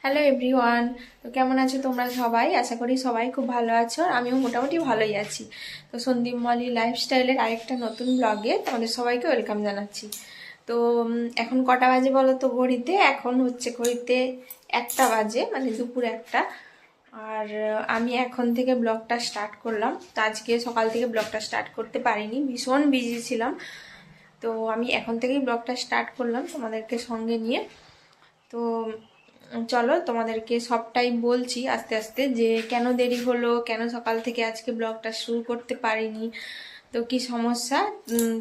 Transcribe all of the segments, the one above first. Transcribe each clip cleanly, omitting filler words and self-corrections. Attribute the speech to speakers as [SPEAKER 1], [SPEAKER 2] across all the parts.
[SPEAKER 1] Hello everyone. তো কেমন আছো তোমরা সবাই? আশা করি সবাই খুব ভালো আছো, আর আমিও মোটামুটি ভালোই আছি। তো সন্দীপ মলি লাইফস্টাইলের আরেকটা নতুন ব্লগে তোমাদের সবাইকে ওয়েলকাম জানাচ্ছি। তো এখন কটা বাজে বলো তো ঘড়িতে? এখন হচ্ছে ঘড়িতে 1টা বাজে, মানে দুপুর 1টা। আর আমি এখন থেকে ব্লগটা স্টার্ট করলাম। তো আজকে সকাল থেকে ব্লগটা স্টার্ট করতে পারিনি, ভীষণ বিজি ছিলাম। তো আমি এখন থেকেই ব্লগটা স্টার্ট করলাম তোমাদেরকে সঙ্গে নিয়ে। তো চলো তোমাদেরকে সবটাই বলছি আস্তে আস্তে, যে কেন দেরি হলো, কেন সকাল থেকে আজকে ব্লগটা শুরু করতে পারিনি, তো কি সমস্যা।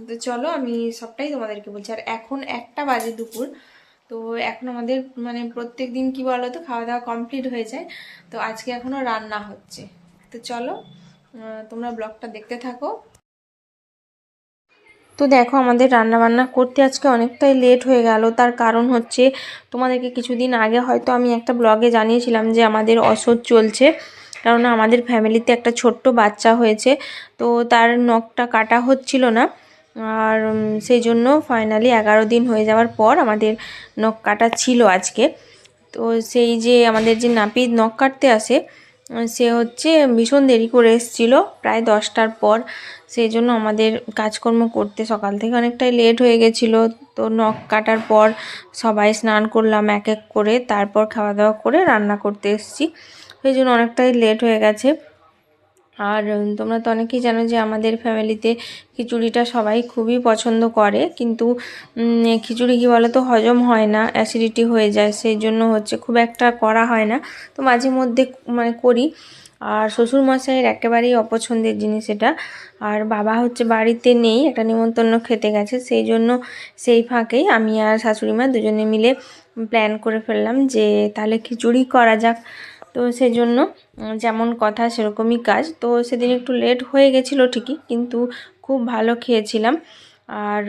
[SPEAKER 1] তো চলো আমি সবটাই তোমাদেরকে বলছি। আর এখন 1টা বাজে দুপুর। তো এখন আমাদের মানে প্রত্যেক দিন কি বলো তো, খাওয়া দাওয়া কমপ্লিট হয়ে যায়। তো আজকে এখনো রান্না হচ্ছে। তো চলো তোমরা ব্লগটা দেখতে থাকো। তো দেখো আমাদের রান্না বান্না করতে আজকে অনেকটাই লেট হয়ে গেল। তার কারণ হচ্ছে, তোমাদেরকে কিছুদিন আগে হয়তো আমি একটা ব্লগে জানিয়েছিলাম যে আমাদের অসহ্য চলছে, কারণ আমাদের ফ্যামিলিতে একটা ছোট্ট বাচ্চা হয়েছে। তো তার নখটা কাটা হচ্ছিল না, আর সেই জন্য ফাইনালি 11 দিন হয়ে যাওয়ার পর আমাদের নখ কাটা ছিল আজকে। তো সেই যে আমাদের যে নাপিত নখ কাটতে আসে, সে হচ্ছে ভীষণ দেরি করে এসেছিলো, প্রায় 10টার পর। সেই জন্য আমাদের কাজকর্ম করতে সকাল থেকে অনেকটাই লেট হয়ে গেছিলো। তো নখ কাটার পর সবাই স্নান করলাম এক এক করে, তারপর খাওয়া দাওয়া করে রান্না করতে এসেছি। সেই জন্য অনেকটাই লেট হয়ে গেছে। আর তোমরা তো অনেকেই জানো যে আমাদের ফ্যামিলিতে খিচুড়িটা সবাই খুবই পছন্দ করে, কিন্তু খিচুড়ি কী বলো তো, হজম হয় না, অ্যাসিডিটি হয়ে যায়, সেই জন্য হচ্ছে খুব একটা করা হয় না। তো মাঝে মধ্যে মানে করি। আর শ্বশুরমশাইয়ের একেবারেই অপছন্দের জিনিস এটা। আর বাবা হচ্ছে বাড়িতে নেই, একটা নিমন্ত্রণ খেতে গেছে, সেই জন্য সেই ফাঁকেই আমি আর শাশুড়িমা দুজনে মিলে প্ল্যান করে ফেললাম যে তাহলে খিচুড়ি করা যাক। তো সেই জন্য যেমন কথা সেরকমই কাজ। তো সেদিন একটু লেট হয়ে গেছিলো ঠিকই, কিন্তু খুব ভালো খেয়েছিলাম। আর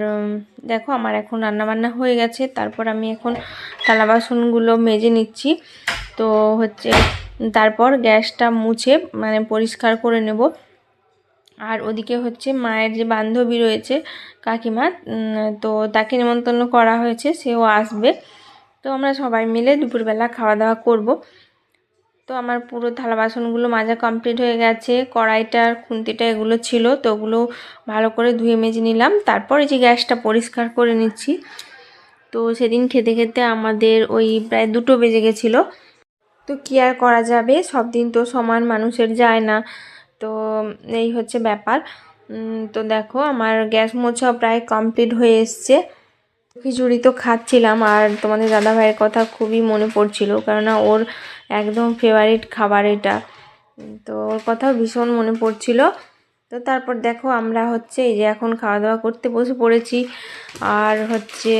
[SPEAKER 1] দেখো আমার এখন রান্নাবান্না হয়ে গেছে। তারপর আমি এখন থালা বাসনগুলো মেজে নিচ্ছি। তো হচ্ছে তারপর গ্যাসটা মুছে মানে পরিষ্কার করে নেব। আর ওদিকে হচ্ছে মায়ের যে বান্ধবী রয়েছে কাকিমা, তো তাকে নিমন্ত্রণ করা হয়েছে, সেও আসবে। তো আমরা সবাই মিলে দুপুরবেলা খাওয়া দাওয়া করব। তো আমার পুরো থালা বাসনগুলো মাজা কমপ্লিট হয়ে গেছে। কড়াইটার খুন্তিটা এগুলো ছিল, তো ওগুলো ভালো করে ধুয়ে মেজে নিলাম। তারপর এই যে গ্যাসটা পরিষ্কার করে নিচ্ছি। তো সেদিন খেতে খেতে আমাদের ওই প্রায় 2টো বেজে গেছিলো। তো কী আর করা যাবে, সব দিন তো সমান মানুষের যায় না। তো এই হচ্ছে ব্যাপার। তো দেখো আমার গ্যাস মোছা প্রায় কমপ্লিট হয়ে এসছে। খিচুড়ি তো খাচ্ছিলাম, আর তোমাদের দাদাভাইয়ের কথা খুবই মনে পড়ছিল, কেননা ওর একদম ফেভারিট খাবার এটা। তো ওর কথাও ভীষণ মনে পড়ছিল। তো তারপর দেখো আমরা হচ্ছে এই যে এখন খাওয়া দাওয়া করতে বসে পড়েছি। আর হচ্ছে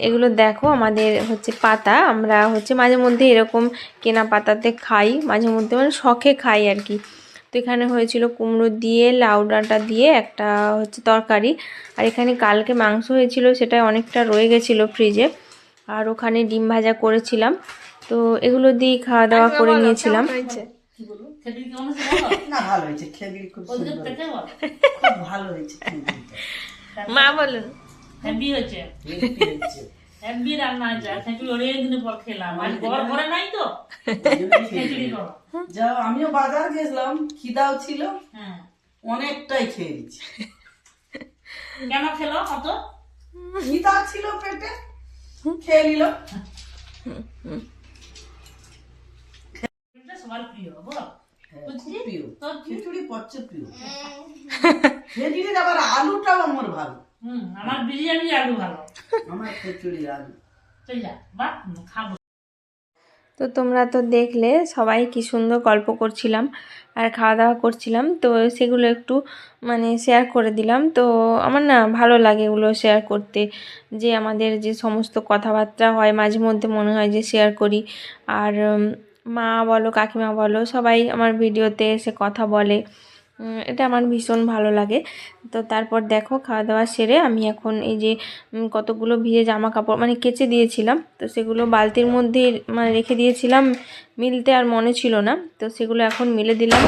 [SPEAKER 1] এগুলো দেখো আমাদের হচ্ছে পাতা, আমরা হচ্ছে মাঝে মধ্যে এরকম কেনা পাতাতে খাই, মাঝে মধ্যে মানে শখে খাই আর কি। তো এখানে হয়েছিল কুমড়ো দিয়ে লাউ ডাঁটা দিয়ে একটা হচ্ছে তরকারি। আর এখানে কালকে মাংস হয়েছিল, সেটা অনেকটা রয়ে গেছিলো ফ্রিজে। আর ওখানে ডিম ভাজা করেছিলাম। তো এগুলো দিয়ে খাওয়া দাওয়া করে নিয়েছিলাম। মা বলুন
[SPEAKER 2] হেভি হয়েছে, হেভি রান্না হয়েছে। খিচুড়ি অনেক দিন পর খেলাম, আজ ঘর ঘরে নাই তো খিচুড়ি করো।
[SPEAKER 3] যা আমিও বাজার গেছিলাম, খিদাও ছিল, অনেকটাই খেয়েছি।
[SPEAKER 2] কেন খেলো অত?
[SPEAKER 3] খিদা ছিল পেটে, খেয়ে নিল।
[SPEAKER 2] সবার প্রিয় বলো,
[SPEAKER 3] খুব প্রিয় খিচুড়ি, প্রচুর প্রিয়। খিচুড়ির আবার আলুটাও আমার ভালো।
[SPEAKER 2] আমার বিরিয়ানি আলু ভালো,
[SPEAKER 3] আমার খিচুড়ি আলু
[SPEAKER 2] বা খাবো।
[SPEAKER 1] তো তোমরা তো দেখলে সবাই কি সুন্দর গল্প করছিলাম আর খাওয়া দাওয়া করছিলাম। তো সেগুলো একটু মানে শেয়ার করে দিলাম। তো আমার না ভালো লাগে এগুলো শেয়ার করতে, যে আমাদের যে সমস্ত কথাবার্তা হয় মাঝে মধ্যে মনে হয় যে শেয়ার করি। আর মা বলো কাকিমা বলো সবাই আমার ভিডিওতে এসে কথা বলে, এটা আমার ভীষণ ভালো লাগে। তো তারপর দেখো খাওয়া দাওয়া সেরে আমি এখন এই যে কতগুলো ভিজে জামা কাপড় মানে কেচে দিয়েছিলাম, তো সেগুলো বালতির মধ্যে মানে রেখে দিয়েছিলাম, মিলতে আর মনে ছিল না। তো সেগুলো এখন মিলে দিলাম।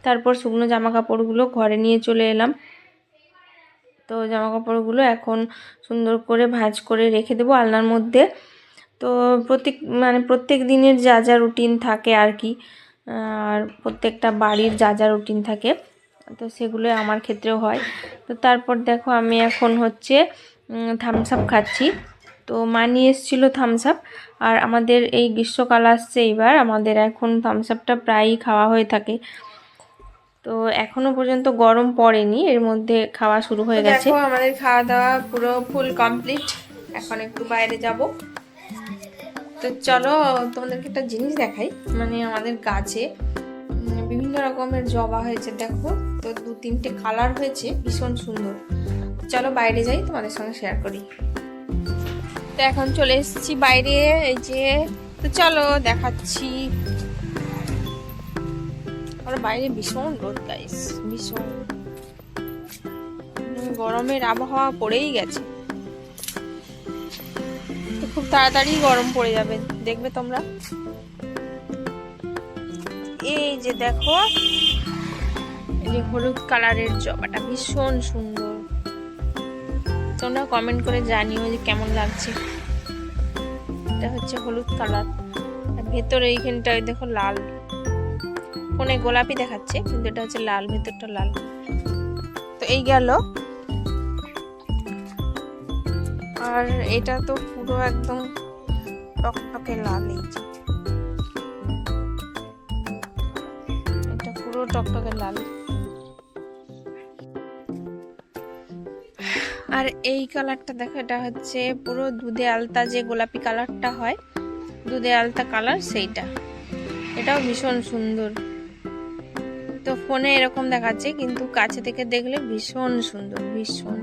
[SPEAKER 1] তারপর শুকনো জামা কাপড়গুলো ঘরে নিয়ে চলে এলাম। তো জামা কাপড়গুলো এখন সুন্দর করে ভাঁজ করে রেখে দেবো আলনার মধ্যে। তো প্রত্যেক দিনের যা যা রুটিন থাকে আর কি, আর প্রত্যেকটা বাড়ির যা যা রুটিন থাকে, তো সেগুলো আমার ক্ষেত্রেও হয়। তো তারপর দেখো আমি এখন হচ্ছে থামস আপ খাচ্ছি। তো মা নিয়ে এসেছিলো থামস আপ, আর আমাদের এই গ্রীষ্মকাল আসছে এইবার, আমাদের এখন থামস আপটা প্রায়ই খাওয়া হয়ে থাকে। তো এখনো পর্যন্ত গরম পড়েনি, এর মধ্যে খাওয়া শুরু হয়ে গেছে। দেখো আমাদের খাওয়া দাওয়া পুরো ফুল কমপ্লিট, এখন একটু বাইরে যাব। তো চলো তোমাদেরকে একটা জিনিস দেখাই, মানে আমাদের গাছে বিভিন্ন রকমের জবা হয়েছে দেখো। তো 2-3টে কালার হয়েছে, ভীষণ সুন্দর। চলো বাইরে যাই, তোমাদের সঙ্গে শেয়ার করি। তো এখন চলে এসেছি বাইরে, এই যে। তো চলো দেখাচ্ছি। আর বাইরে ভীষণ রোদ গাইস, ভীষণ গরমের আবহাওয়া পড়েই গেছে। তো খুব তাড়াতাড়ি গরম পড়ে যাবে, দেখবে তোমরা। এই যে দেখো, এই যে হলুদ কালারের জবাটা ভীষণ সুন্দর। তোমরা কমেন্ট করে জানিও যে কেমন লাগছে। এটা হচ্ছে হলুদ কালার, আর ভেতরে এইখানটায় দেখো লাল, ফোনে গোলাপি দেখাচ্ছে কিন্তু এটা হচ্ছে লাল, ভেতরটা লাল। তো এই গেল। আর এটা তো পুরো একদম টকটকে লাল, এই যে এটা পুরো টকটকে লাল। আর এই কালারটা দেখো, এটা হচ্ছে পুরো দুধে আলতা, যে গোলাপি কালারটা হয় দুধে আলতা কালার, সেইটা। এটাও ভীষণ সুন্দর। তো ফোনে এরকম দেখাচ্ছে কিন্তু কাছে থেকে দেখলে ভীষণ সুন্দর, ভীষণ।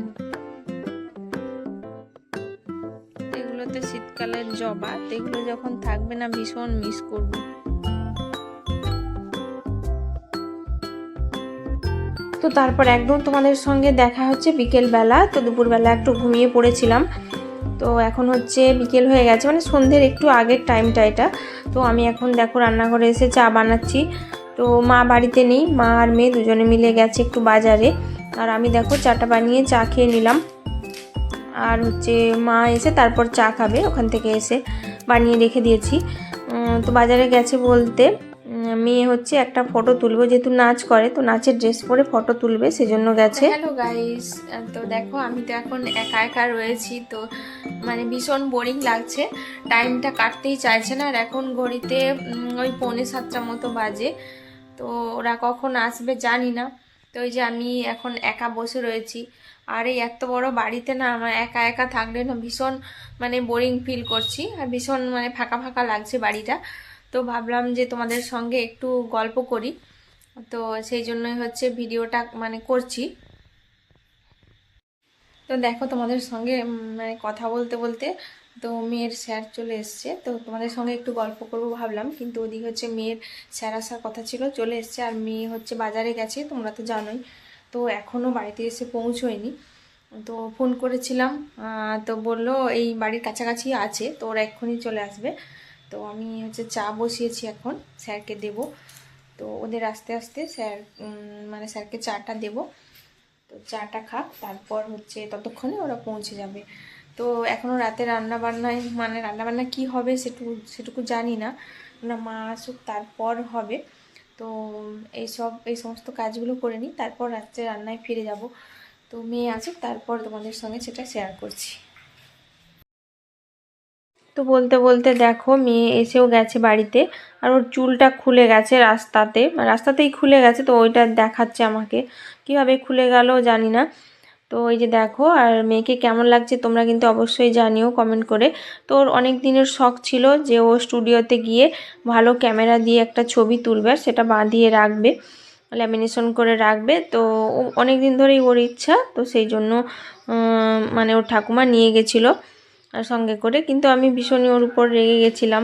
[SPEAKER 1] এগুলো তো শীতকালের জবা, এগুলো যখন থাকবে না ভীষণ মিস করব। তো তারপর একদম তোমাদের সঙ্গে দেখা হচ্ছে বিকেলবেলা। তো দুপুরবেলা একটু ঘুমিয়ে পড়েছিলাম। তো এখন হচ্ছে বিকেল হয়ে গেছে, মানে সন্ধ্যের একটু আগের টাইমটা এটা। তো আমি এখন দেখো রান্নাঘরে এসে চা বানাচ্ছি। তো মা বাড়িতে নেই, মা আর মেয়ে দুজনে মিলে গেছে একটু বাজারে। আর আমি দেখো চাটা বানিয়ে চা খেয়ে নিলাম। আর হচ্ছে মা এসে তারপর চা খাবে, ওখান থেকে এসে বানিয়ে রেখে দিয়েছি। তো বাজারে গেছে বলতে মেয়ে হচ্ছে একটা ফটো তুলবো, যেহেতু নাচ করে, তো নাচের ড্রেস পরে ফটো তুলবে, সেজন্য গেছে। হ্যালো গাইস, তো দেখো আমি তো এখন একা একা রয়েছি। তো মানে ভীষণ বোরিং লাগছে, টাইমটা কাটতেই চাইছে না। আর এখন ঘড়িতে ওই 6:45 মতো বাজে। তো ওরা কখন আসবে জানি না। তো ওই যে আমি এখন একা বসে রয়েছি। আর এই এত বড় বাড়িতে না, আমার একা একা থাকলে না ভীষণ মানে বোরিং ফিল করছি, আর ভীষণ মানে ফাঁকা ফাঁকা লাগছে বাড়িটা। তো ভাবলাম যে তোমাদের সঙ্গে একটু গল্প করি, তো সেই জন্যই হচ্ছে ভিডিওটা মানে করছি। তো দেখো তোমাদের সঙ্গে মানে কথা বলতে বলতে তো মেয়ের স্যার চলে এসছে। তো তোমাদের সঙ্গে একটু গল্প করব ভাবলাম, কিন্তু ওদিকে হচ্ছে মেয়ের স্যার আসার কথা ছিল, চলে এসছে। আর মেয়ে হচ্ছে বাজারে গেছে, তোমরা তো জানোই। তো এখনও বাড়িতে এসে পৌঁছোয়নি। তো ফোন করেছিলাম, তো বললো এই বাড়ির কাছাকাছি আছে, তো ওরা এক্ষুনি চলে আসবে। তো আমি হচ্ছে চা বসিয়েছি, এখন স্যারকে দেব। তো ওদের আস্তে আস্তে স্যার মানে স্যারকে চাটা দেব। তো চাটা খাক, তারপর হচ্ছে ততক্ষণে ওরা পৌঁছে যাবে। তো এখনও রাতে রান্নাবান্নায় মানে রান্নাবান্না কী হবে সেটুকু জানি না, না মা আসুক তারপর হবে। তো এই সমস্ত কাজগুলো করে নিই, তারপর রাত্রে রান্নায় ফিরে যাব। তো মেয়ে আসুক তারপর তোমাদের সঙ্গে সেটা শেয়ার করছি। তো বলতে বলতে দেখো মেয়ে এসেও গেছে বাড়িতে। আর ওর চুলটা খুলে গেছে রাস্তাতেই খুলে গেছে। তো ওইটা দেখাচ্ছে আমাকে, কিভাবে খুলে গেল জানি না। তো ওই যে দেখো, আর মেয়েকে কেমন লাগছে তোমরা কিন্তু অবশ্যই জানিও কমেন্ট করে। তো ওর অনেক দিনের শখ ছিল যে ও স্টুডিওতে গিয়ে ভালো ক্যামেরা দিয়ে একটা ছবি তুলবে, সেটা বাঁধিয়ে রাখবে, ল্যামিনেশন করে রাখবে। তো অনেক দিন ধরেই ওর ইচ্ছা, তো সেই জন্য মানে ওর ঠাকুমা নিয়ে গেছিলো সঙ্গে করে। কিন্তু আমি ভীষণই ওর উপর রেগে গেছিলাম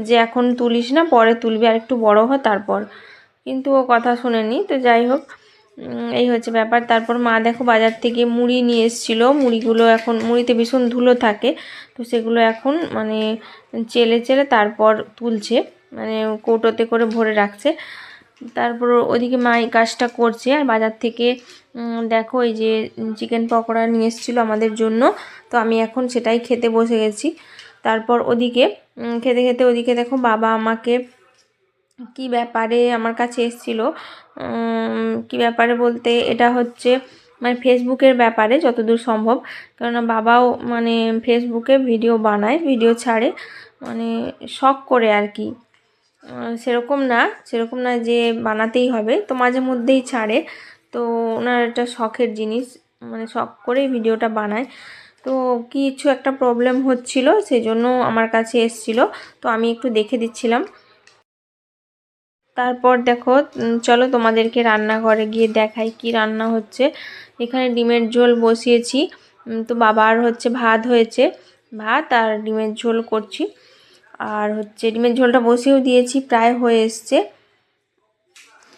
[SPEAKER 1] যে এখন তুলিস না, পরে তুলবি, আর একটু বড় হ তারপর। কিন্তু ও কথা শোনেনি। তো যাই হোক, এই হচ্ছে ব্যাপার। তারপর মা দেখো বাজার থেকে মুড়ি নিয়ে এসেছিলো। মুড়িগুলো এখন, মুড়িতে ভীষণ ধুলো থাকে, তো সেগুলো এখন মানে চেলে চেলে তারপর তুলছে, মানে কৌটোতে করে ভরে রাখছে। তারপর ওদিকে মা এই কাজটা করছে। আর বাজার থেকে দেখো এই যে চিকেন পকোড়া নিয়ে এসেছিলো আমাদের জন্য। তো আমি এখন সেটাই খেতে বসে গেছি। তারপর ওদিকে খেতে খেতে ওদিকে দেখো বাবা আমাকে কি ব্যাপারে আমার কাছে এসেছিল, কি ব্যাপারে বলতে এটা হচ্ছে মানে ফেসবুকের ব্যাপারে যতদূর সম্ভব, কেননা বাবাও মানে ফেসবুকে ভিডিও বানায়, ভিডিও ছাড়ে, মানে শখ করে আর কি। সেরকম না যে বানাতেই হবে, তো মাঝে মধ্যেই ছাড়ে। তো ওনার একটা শখের জিনিস, মানে শখ করেই ভিডিওটা বানায়। তো কিছু একটা প্রবলেম হচ্ছিল, সেই জন্য আমার কাছে এসেছিল, তো আমি একটু দেখে দিচ্ছিলাম। তারপর দেখো চলো তোমাদেরকে রান্নাঘরে গিয়ে দেখাই কি রান্না হচ্ছে। এখানে ডিমের ঝোল বসিয়েছি, তো বাবার হচ্ছে ভাত হয়েছে, ভাত আর ডিমের ঝোল করছি। আর হচ্ছে ডিমের ঝোলটা বসিয়েও দিয়েছি, প্রায় হয়ে এসছে।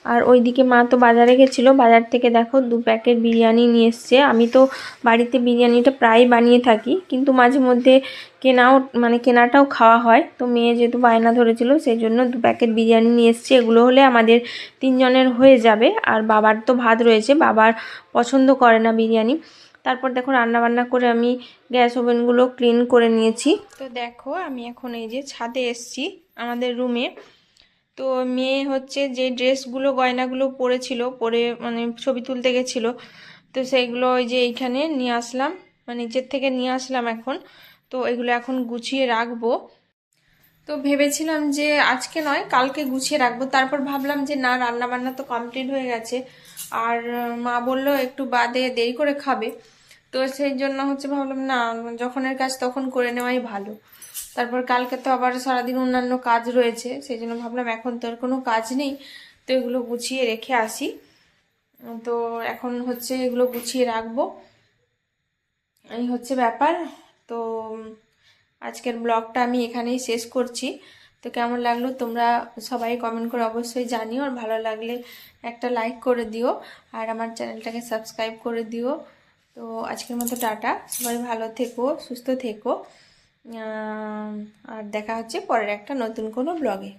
[SPEAKER 1] আর ওইদিকে মা তো বাজারে গেছিলো, বাজার থেকে দেখো 2 প্যাকেট বিরিয়ানি নিয়ে এসছে। আমি তো বাড়িতে বিরিয়ানিটা প্রায় বানিয়ে থাকি, কিন্তু মাঝে মধ্যে কেনাটাও খাওয়া হয়। তো মেয়ে যেহেতু বায়না ধরেছিল, সেই জন্য 2 প্যাকেট বিরিয়ানি নিয়ে এসছে। এগুলো হলে আমাদের 3 জনের হয়ে যাবে। আর বাবার তো ভাত রয়েছে, বাবার পছন্দ করে না বিরিয়ানি। তারপর দেখো রান্নাবান্না করে আমি গ্যাস ওভেনগুলো ক্লিন করে নিয়েছি। তো দেখো আমি এখন এই যে ছাদে এসছি আমাদের রুমে। তো মেয়ে হচ্ছে যে ড্রেসগুলো গয়নাগুলো পরে মানে ছবি তুলতে গেছিলো, তো সেইগুলো ওই যে এইখানে নিয়ে আসলাম, মানে নিচের থেকে নিয়ে আসলাম এখন। তো এগুলো এখন গুছিয়ে রাখবো। তো ভেবেছিলাম যে আজকে নয় কালকে গুছিয়ে রাখবো, তারপর ভাবলাম যে না, রান্না বান্না তো কমপ্লিট হয়ে গেছে, আর মা বললো একটু বাদে দেরি করে খাবে। তো সেই জন্য হচ্ছে ভাবলাম না, যখনের কাজ তখন করে নেওয়াই ভালো। তারপর কালকে তো আবার সারাদিন অন্যান্য কাজ রয়েছে, সেই জন্য ভাবলাম এখন তো আর কোনো কাজ নেই, তো এগুলো গুছিয়ে রেখে আসি। তো এখন হচ্ছে এগুলো গুছিয়ে রাখবো, এই হচ্ছে ব্যাপার। তো আজকের ব্লগটা আমি এখানেই শেষ করছি। তো কেমন লাগলো তোমরা সবাই কমেন্ট করে অবশ্যই জানিও, আর ভালো লাগলে একটা লাইক করে দিও, আর আমার চ্যানেলটাকে সাবস্ক্রাইব করে দিও। তো আজকের মতো টাটা, সবাই ভালো থেকো, সুস্থ থেকো, আর দেখা হচ্ছে পরের একটা নতুন কোনো ব্লগে।